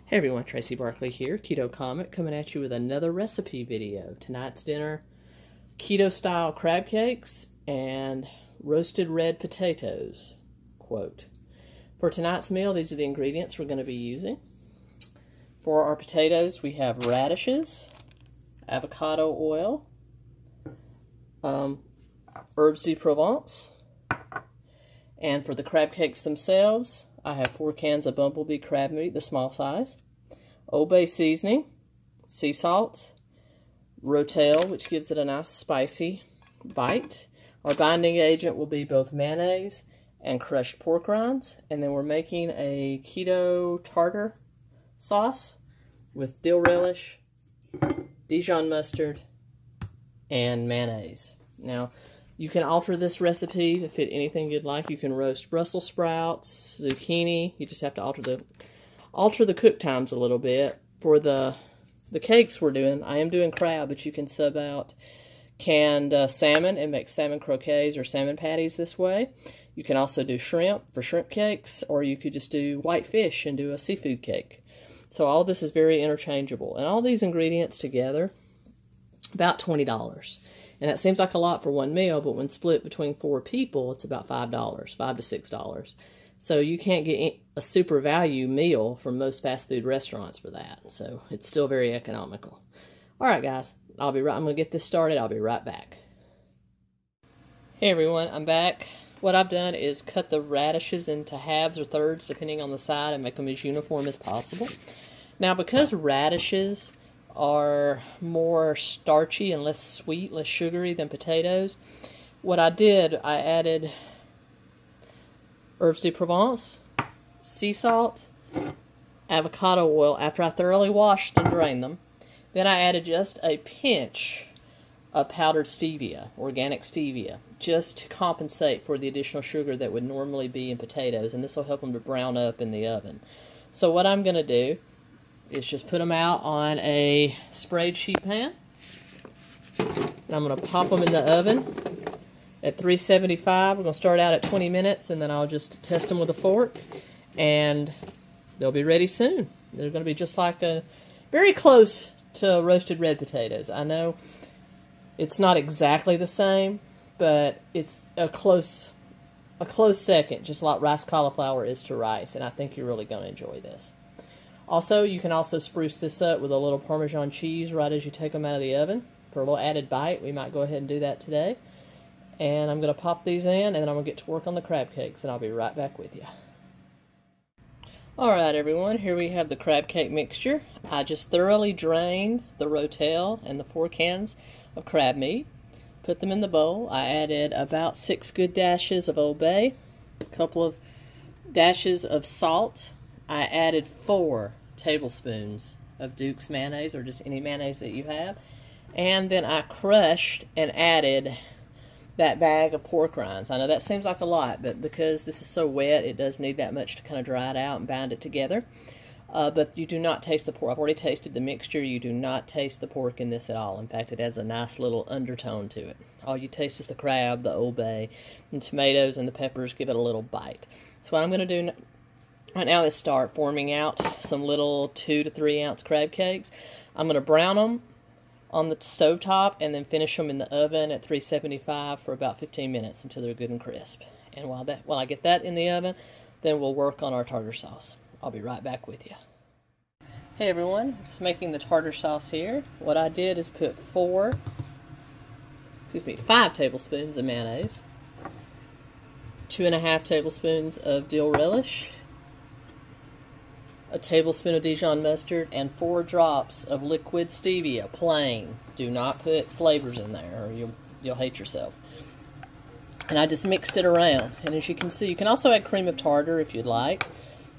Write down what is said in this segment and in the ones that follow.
Hey everyone, Tracy Barkley here, Keto Comic, coming at you with another recipe video. Tonight's dinner, keto style crab cakes and roasted red potatoes, quote. For tonight's meal, these are the ingredients we're going to be using. For our potatoes, we have radishes, avocado oil, herbs de Provence, and for the crab cakes themselves, I have 4 cans of bumblebee crab meat, the small size, Old Bay seasoning, sea salt, rotel, which gives it a nice spicy bite. Our binding agent will be both mayonnaise and crushed pork rinds. And then we're making a keto tartar sauce with dill relish, Dijon mustard, and mayonnaise. Now, you can alter this recipe to fit anything you'd like. You can roast Brussels sprouts, zucchini. You just have to alter the cook times a little bit. For the cakes we're doing, I am doing crab, but you can sub out canned salmon and make salmon crochets or salmon patties this way. You can also do shrimp for shrimp cakes, or you could just do white fish and do a seafood cake. So all this is very interchangeable. And all these ingredients together, about $20. And that seems like a lot for one meal, but when split between 4 people, it's about $5, $5 to $6. So you can't get a super value meal from most fast food restaurants for that. So it's still very economical. All right, guys, I'm going to get this started. I'll be right back. Hey, everyone, I'm back. What I've done is cut the radishes into halves or thirds, depending on the side, and make them as uniform as possible. Now, because radishes are more starchy and less sweet, less sugary than potatoes, what I did, I added herbs de Provence, sea salt, avocado oil after I thoroughly washed and drained them. Then I added just a pinch of powdered stevia, organic stevia, just to compensate for the additional sugar that would normally be in potatoes, and this will help them to brown up in the oven. So what I'm going to do is just put them out on a sprayed sheet pan. And I'm going to pop them in the oven at 375. We're going to start out at 20 minutes, and then I'll just test them with a fork, and they'll be ready soon. They're going to be just like very close to roasted red potatoes. I know it's not exactly the same, but it's a close second, just like rice cauliflower is to rice, and I think you're really going to enjoy this. Also, you can also spruce this up with a little Parmesan cheese right as you take them out of the oven for a little added bite. We might go ahead and do that today. And I'm going to pop these in, and then I'm going to get to work on the crab cakes, and I'll be right back with you. Alright, everyone, here we have the crab cake mixture. I just thoroughly drained the rotel and the 4 cans of crab meat. Put them in the bowl. I added about 6 good dashes of Old Bay, a couple of dashes of salt. I added 4 tablespoons of Duke's mayonnaise, or just any mayonnaise that you have. And then I crushed and added that bag of pork rinds. I know that seems like a lot, but because this is so wet, it does need that much to kind of dry it out and bind it together. But you do not taste the pork. I've already tasted the mixture. You do not taste the pork in this at all. In fact, it adds a nice little undertone to it. All you taste is the crab, the Old Bay, and tomatoes and the peppers give it a little bite. So what I'm going to do right now is start forming out some little 2 to 3 ounce crab cakes. I'm going to brown them on the stovetop and then finish them in the oven at 375 for about 15 minutes until they're good and crisp. And while I get that in the oven, then we'll work on our tartar sauce. I'll be right back with you. Hey everyone, just making the tartar sauce here. What I did is put 5 tablespoons of mayonnaise, 2.5 tablespoons of dill relish, a tablespoon of Dijon mustard, and 4 drops of liquid stevia, plain. Do not put flavors in there or you'll hate yourself. And I just mixed it around. And as you can see, you can also add cream of tartar if you'd like,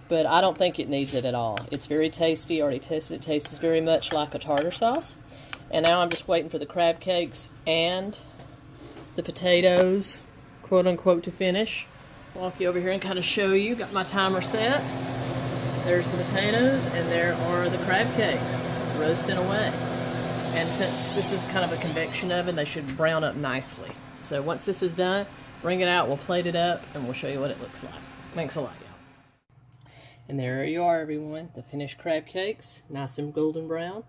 but I don't think it needs it at all. It's very tasty. I already tasted it. It tastes very much like a tartar sauce. And now I'm just waiting for the crab cakes and the potatoes, quote unquote, to finish. Walk you over here and kind of show you. Got my timer set. There's the potatoes, and there are the crab cakes, roasting away. And since this is kind of a convection oven, they should brown up nicely. So once this is done, bring it out, we'll plate it up, and we'll show you what it looks like. Thanks a lot, y'all. And there you are, everyone. The finished crab cakes, nice and golden brown.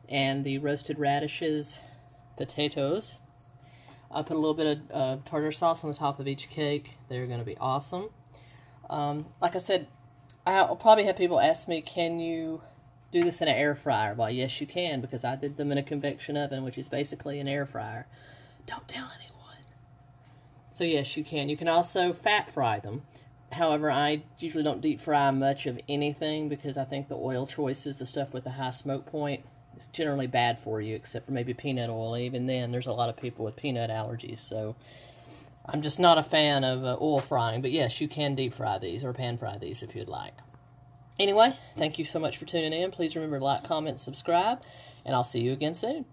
And the roasted radishes, potatoes. I put a little bit of tartar sauce on the top of each cake. They're going to be awesome. Like I said, I'll probably have people ask me, can you do this in an air fryer? Well, yes, you can, because I did them in a convection oven, which is basically an air fryer. Don't tell anyone. So yes, you can. You can also fat fry them. However, I usually don't deep fry much of anything because I think the oil choices, the stuff with a high smoke point, is generally bad for you, except for maybe peanut oil. Even then, there's a lot of people with peanut allergies, so I'm just not a fan of oil frying. But yes, you can deep fry these or pan fry these if you'd like. Anyway, thank you so much for tuning in. Please remember to like, comment, subscribe, and I'll see you again soon.